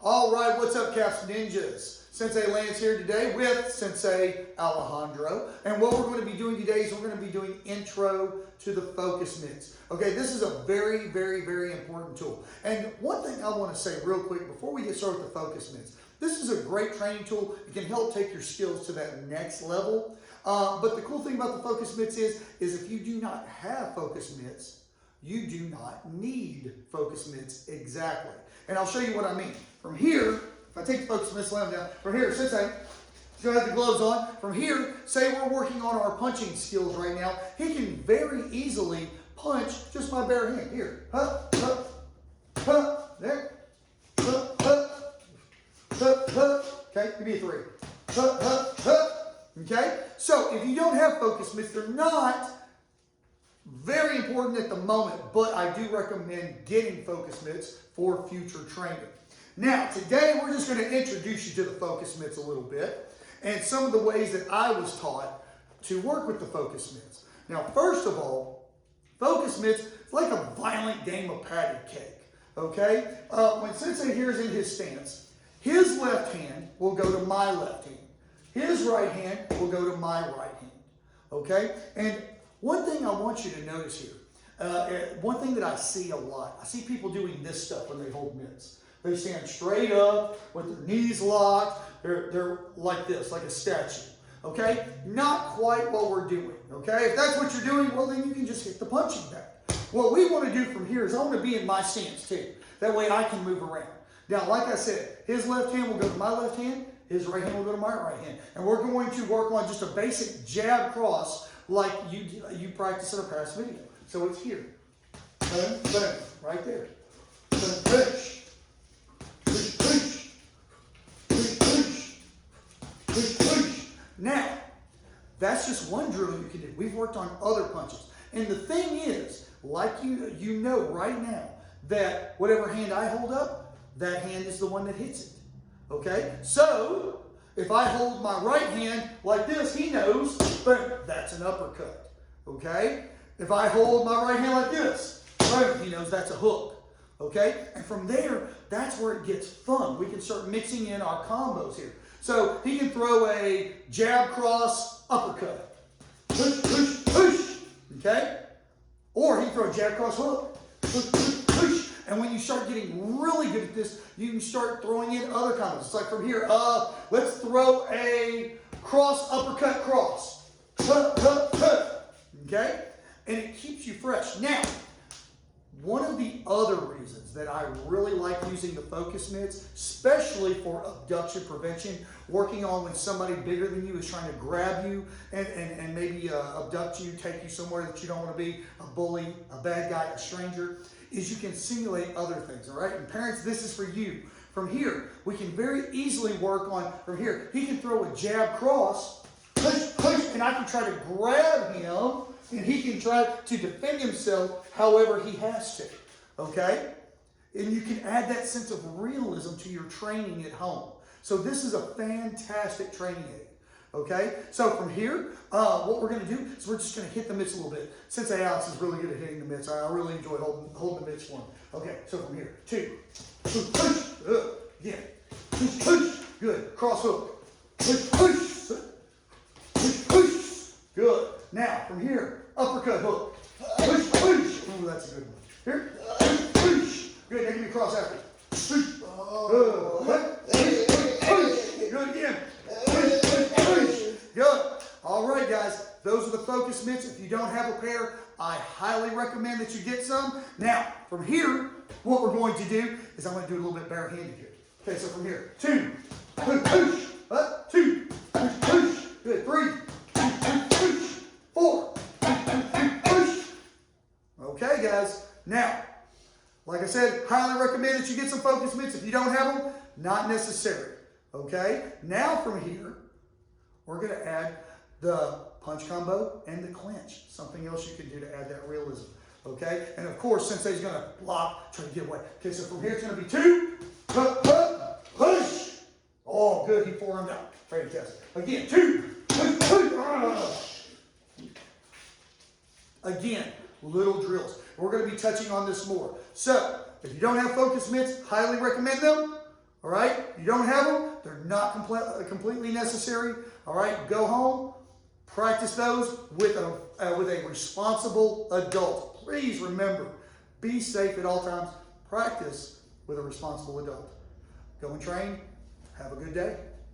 All right, what's up, Caps Ninjas? Sensei Lance here today with Sensei Alejandro. And what we're going to be doing today is we're going to be doing intro to the focus mitts. Okay, this is a very, very, very important tool. And one thing I want to say real quick before we get started with the focus mitts, this is a great training tool. It can help take your skills to that next level. But the cool thing about the focus mitts is if you do not have focus mitts, you do not need focus mitts exactly. And I'll show you what I mean. From here, if I take the focus mitts, lay them down. From here, Sensei, he's going to have the gloves on. From here, say we're working on our punching skills right now. He can very easily punch just my bare hand. Here, hup, hup, hup, there, hup, hup, hup, hup. Okay, give me a three. Hup, hup, hup. Okay, so if you don't have focus mitts, they're not very important at the moment, but I do recommend getting focus mitts for future training. Now, today we're just going to introduce you to the focus mitts a little bit and some of the ways that I was taught to work with the focus mitts. Now, first of all, focus mitts, it's like a violent game of patty cake, okay? When Sensei here is in his stance, his left hand will go to my left hand. His right hand will go to my right hand, okay? And one thing I want you to notice here, one thing that I see a lot, I see people doing this stuff when they hold mitts. They stand straight up with their knees locked. They're like this, like a statue, okay? Not quite what we're doing, okay? If that's what you're doing, well, then you can just hit the punching bag. What we want to do from here is I want to be in my stance too. That way I can move around. Now, like I said, his left hand will go to my left hand. His right hand will go to my right hand. And we're going to work on just a basic jab cross like you practiced in a past video. So it's here. Boom, boom, right there. Boom, push. Push, push. Push, push. Push, push. Now, that's just one drill you can do. We've worked on other punches. And the thing is, like you know right now, that whatever hand I hold up, that hand is the one that hits it. Okay? So, if I hold my right hand like this, he knows, boom, that's an uppercut. Okay? If I hold my right hand like this, boom, he knows that's a hook. Okay? And from there, that's where it gets fun. We can start mixing in our combos here. So he can throw a jab cross uppercut. Push, push, push. Okay? Or he can throw a jab cross hook. Push, push, push. And when you start getting really good at this, you can start throwing in other combos. It's like from here, let's throw a cross uppercut cross. Hup, hup, hup. Okay? And it keeps you fresh. Now, one of the other reasons that I really like using the focus mitts, especially for abduction prevention, working on when somebody bigger than you is trying to grab you and maybe abduct you, take you somewhere that you don't want to be, a bully, a bad guy, a stranger, is you can simulate other things, all right? And parents, this is for you. From here, we can very easily work on, from here, he can throw a jab cross, push, push, and I can try to grab him, and he can try to defend himself however he has to, okay? And you can add that sense of realism to your training at home. So this is a fantastic training aid, okay? So from here, what we're going to do is we're just going to hit the mitts a little bit. Sensei Alex is really good at hitting the mitts. I really enjoy holding the mitts for him. Okay, so from here, two, push, push, again, push, push, good, cross hook, push, push, push, push, good. Now, from here, uppercut hook. Push, push. Ooh, that's a good one. Here. Push, push. Good. Now give me a cross after. Push. Good. Push, push, push. Good again. Push, push, push. Good. All right, guys. Those are the focus mitts. If you don't have a pair, I highly recommend that you get some. Now, from here, what we're going to do is I'm going to do a little bit barehanded here. Okay, so from here, two. Push, push. Up, two. Push, push. Good. Three. Push, push, push. Four. Push. Okay, guys. Now, like I said, highly recommend that you get some focus mitts. If you don't have them, not necessary. Okay? Now from here, we're going to add the punch combo and the clinch. Something else you can do to add that realism. Okay? And of course, Sensei's going to block, try to get away. Okay, so from here it's going to be two. Push. Oh, good. He forearmed out. Fantastic. Again, two. Push. Again, little drills. We're going to be touching on this more. So, if you don't have focus mitts, highly recommend them. All right? You don't have them, they're not completely necessary. All right? Go home, practice those with a responsible adult. Please remember, be safe at all times. Practice with a responsible adult. Go and train. Have a good day.